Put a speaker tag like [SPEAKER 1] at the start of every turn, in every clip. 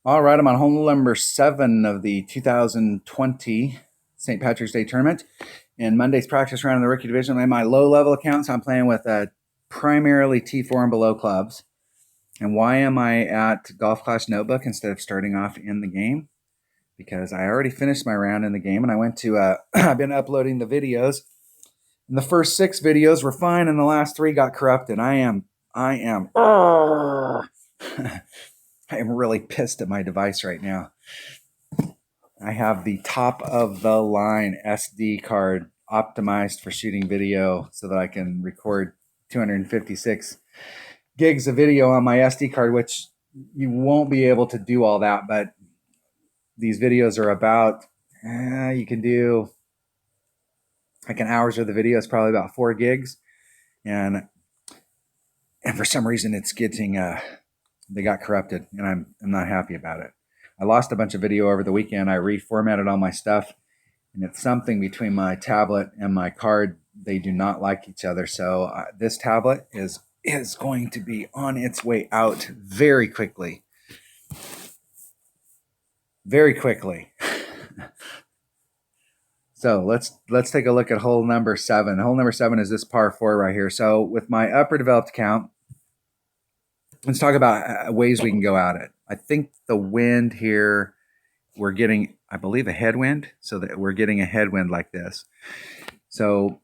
[SPEAKER 1] All right, I'm on hole number 7 of the 2020 St. Patrick's Day tournament. In Monday's practice round in the rookie division, I'm in my low-level account, so I'm playing with primarily T4 and below clubs. And why am I at Golf Clash Notebook instead of starting off in the game? Because I already finished my round in the game, and I went to, I've been uploading the videos. And the first 6 videos were fine, and the last 3 got corrupted. I am I am really pissed at my device right now. I have the top of the line SD card optimized for shooting video so that I can record 256 gigs of video on my SD card, which you won't be able to do all that, but these videos are about, you can do like an hour's worth of video. It's probably about 4 gigs. And for some reason it's getting, they got corrupted, and I'm not happy about it. I lost a bunch of video over the weekend. I reformatted all my stuff, and it's something between my tablet and my card. They do not like each other. So this tablet is going to be on its way out very quickly. Very quickly. So let's take a look at hole number 7. Hole number 7 is this par 4 right here. So with my upper developed account, let's talk about ways we can go at it. I think the wind here, we're getting, I believe, a headwind, so that we're getting a headwind like this. So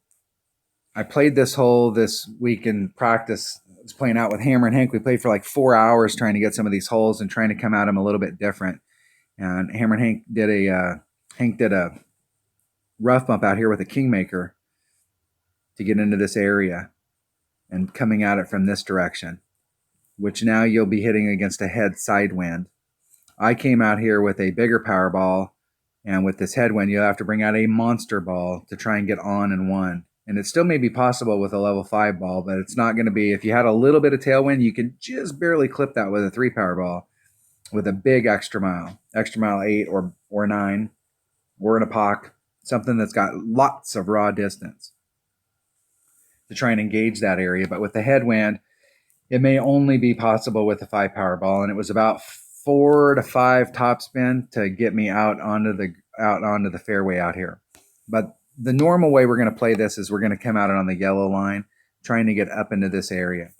[SPEAKER 1] I played this hole this week in practice. I was playing out with Hammer and Hank. We played for like 4 hours trying to get some of these holes and trying to come at them a little bit different. And Hammer and Hank did a rough bump out here with a Kingmaker to get into this area and coming at it from this direction, which now you'll be hitting against a head side wind. I came out here with a bigger power ball, and with this headwind, you'll have to bring out a monster ball to try and get on and one. And it still may be possible with a level 5 ball, but it's not going to be. If you had a little bit of tailwind, you could just barely clip that with a 3 power ball with a big extra mile 8 or 9, or in a pock, something that's got lots of raw distance to try and engage that area. But with the headwind, it may only be possible with a 5 power ball, and it was about 4 to 5 topspin to get me out onto the fairway out here. But the normal way we're going to play this is we're going to come out on the yellow line, trying to get up into this area.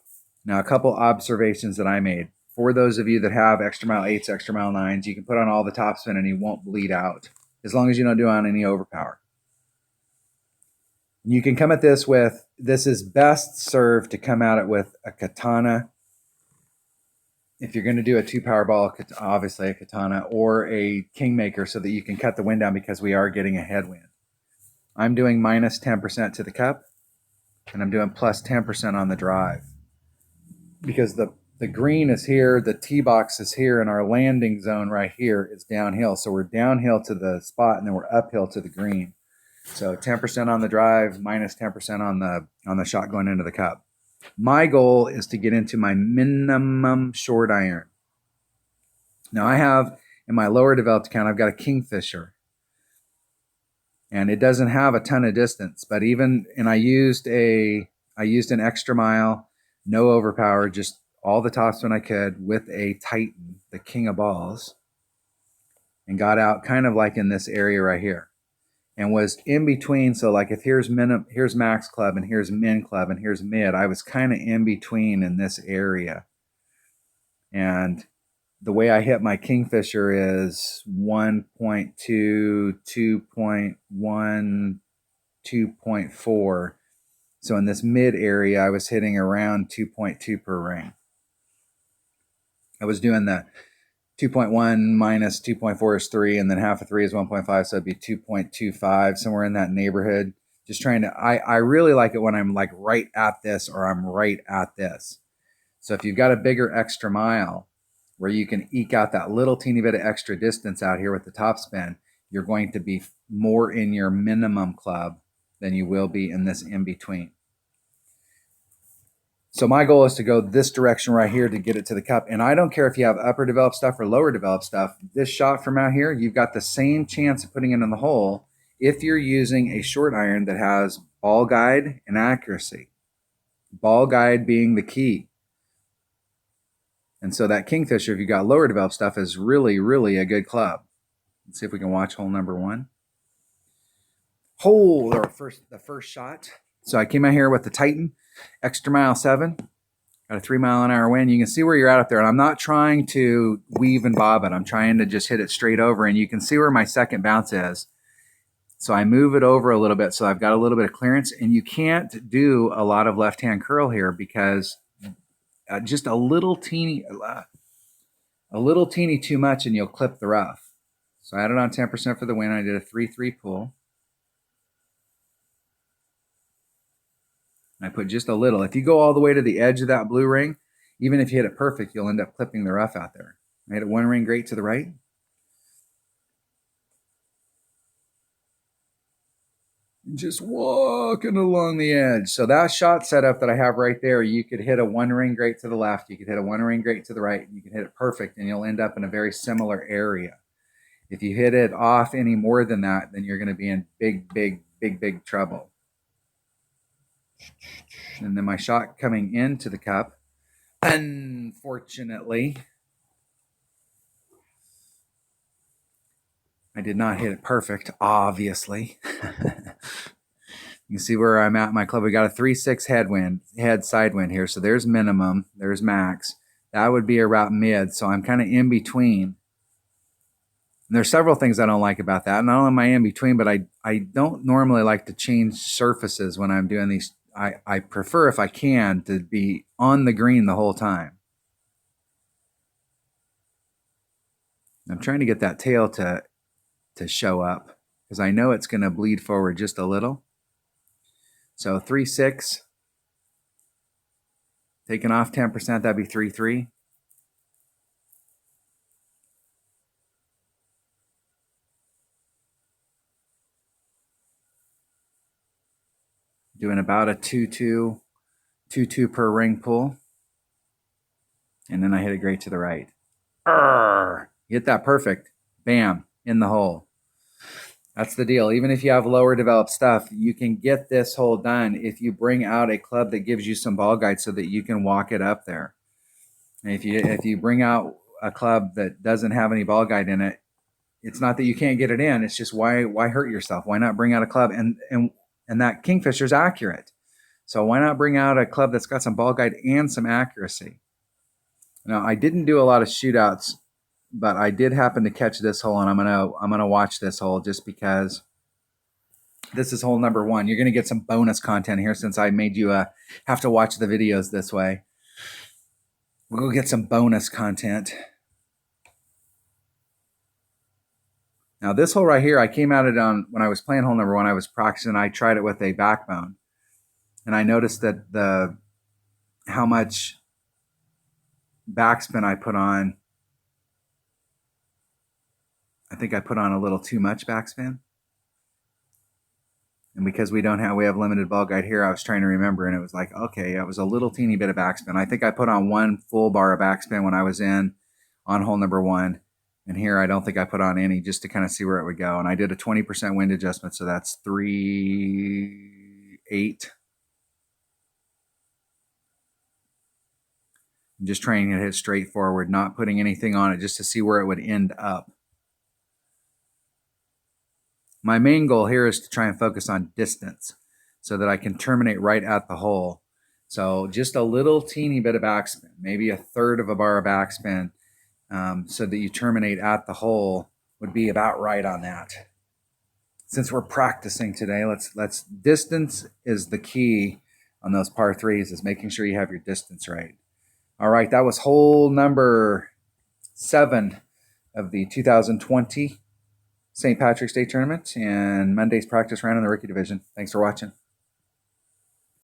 [SPEAKER 1] Now, a couple observations that I made. For those of you that have extra mile 8s, extra mile 9s, you can put on all the topspin and you won't bleed out, as long as you don't do on any overpower. You can come at this with, this is best served to come at it with a katana. If you're going to do a 2 power ball, obviously a katana or a Kingmaker, so that you can cut the wind down, because we are getting a headwind. I'm doing minus 10% to the cup, and I'm doing plus 10% on the drive, because the green is here, the tee box is here, and our landing zone right here is downhill. So we're downhill to the spot, and then we're uphill to the green. So 10% on the drive, minus 10% on the shot going into the cup. My goal is to get into my minimum short iron. Now I have, in my lower developed account, I've got a Kingfisher, and it doesn't have a ton of distance, but I used an extra mile, no overpower, just all the topspin I could with a Titan, the king of balls, and got out kind of like in this area right here, and was in between. So like if here's max club and here's min club and here's mid, I was kind of in between in this area. And the way I hit my Kingfisher is 1.2, 2.1, 2.4. So in this mid area, I was hitting around 2.2 per ring. I was doing the 2.1 minus 2.4 is 3, and then half of 3 is 1.5, so it'd be 2.25, somewhere in that neighborhood. Just trying to, I really like it when I'm like right at this, or I'm right at this. So if you've got a bigger extra mile where you can eke out that little teeny bit of extra distance out here with the topspin, you're going to be more in your minimum club than you will be in this in between. So my goal is to go this direction right here to get it to the cup. And I don't care if you have upper developed stuff or lower developed stuff. This shot from out here, you've got the same chance of putting it in the hole if you're using a short iron that has ball guide and accuracy. Ball guide being the key. And so that Kingfisher, if you got lower developed stuff, is really, really a good club. Let's see if we can watch hole number 1. Hole, or the first shot. So I came out here with the Titan Extra Mile 7. Got a 3-mile-an-hour wind. You can see where you're at up there. And I'm not trying to weave and bob it. I'm trying to just hit it straight over. And you can see where my second bounce is. So I move it over a little bit so I've got a little bit of clearance. And you can't do a lot of left-hand curl here because just a little teeny too much and you'll clip the rough. So I added on 10% for the wind. I did a 3-3 pull. I put just a little. If you go all the way to the edge of that blue ring, even if you hit it perfect, you'll end up clipping the rough out there. I hit it 1 ring great to the right. Just walking along the edge. So that shot setup that I have right there, you could hit a 1 ring great to the left. You could hit a 1 ring great to the right. You can hit it perfect, and you'll end up in a very similar area. If you hit it off any more than that, then you're going to be in big trouble. And then my shot coming into the cup, unfortunately, I did not hit it perfect, obviously. You can see where I'm at in my club. We got a 3-6 head side wind here. So there's minimum, there's max. That would be about mid. So I'm kind of in between. And there's several things I don't like about that. Not only am I in between, but I don't normally like to change surfaces when I'm doing these. I prefer, if I can, to be on the green the whole time. I'm trying to get that tail to show up because I know it's going to bleed forward just a little. So 3-6, taking off 10%, that'd be 3-3. Doing about a 2-2 per ring pull. And then I hit it great to the right. Hit that perfect. Bam, in the hole. That's the deal. Even if you have lower developed stuff, you can get this hole done if you bring out a club that gives you some ball guide so that you can walk it up there. And if you bring out a club that doesn't have any ball guide in it, it's not that you can't get it in. It's just why hurt yourself? Why not bring out a club? And that Kingfisher is accurate. So why not bring out a club that's got some ball guide and some accuracy? Now, I didn't do a lot of shootouts, but I did happen to catch this hole, and I'm gonna watch this hole just because this is hole number 1. You're gonna get some bonus content here since I made you have to watch the videos this way. We'll go get some bonus content. Now this hole right here, I came at it on when I was playing hole number 1. I was practicing. I tried it with a backbone, and I noticed that how much backspin I put on. I think I put on a little too much backspin, and because we have limited ball guide here, I was trying to remember, and it was like, okay, it was a little teeny bit of backspin. I think I put on 1 full bar of backspin when I was on hole number 1. And here, I don't think I put on any, just to kind of see where it would go. And I did a 20% wind adjustment, so that's 3-8. I'm just trying to hit straight forward, not putting anything on it, just to see where it would end up. My main goal here is to try and focus on distance so that I can terminate right at the hole. So just a little teeny bit of backspin, maybe a third of a bar of backspin, so that you terminate at the hole would be about right on that. Since we're practicing today, let's distance is the key on those par 3s, is making sure you have your distance right. All right, that was hole number 7 of the 2020 St. Patrick's Day Tournament and Monday's practice round in the rookie division. Thanks for watching.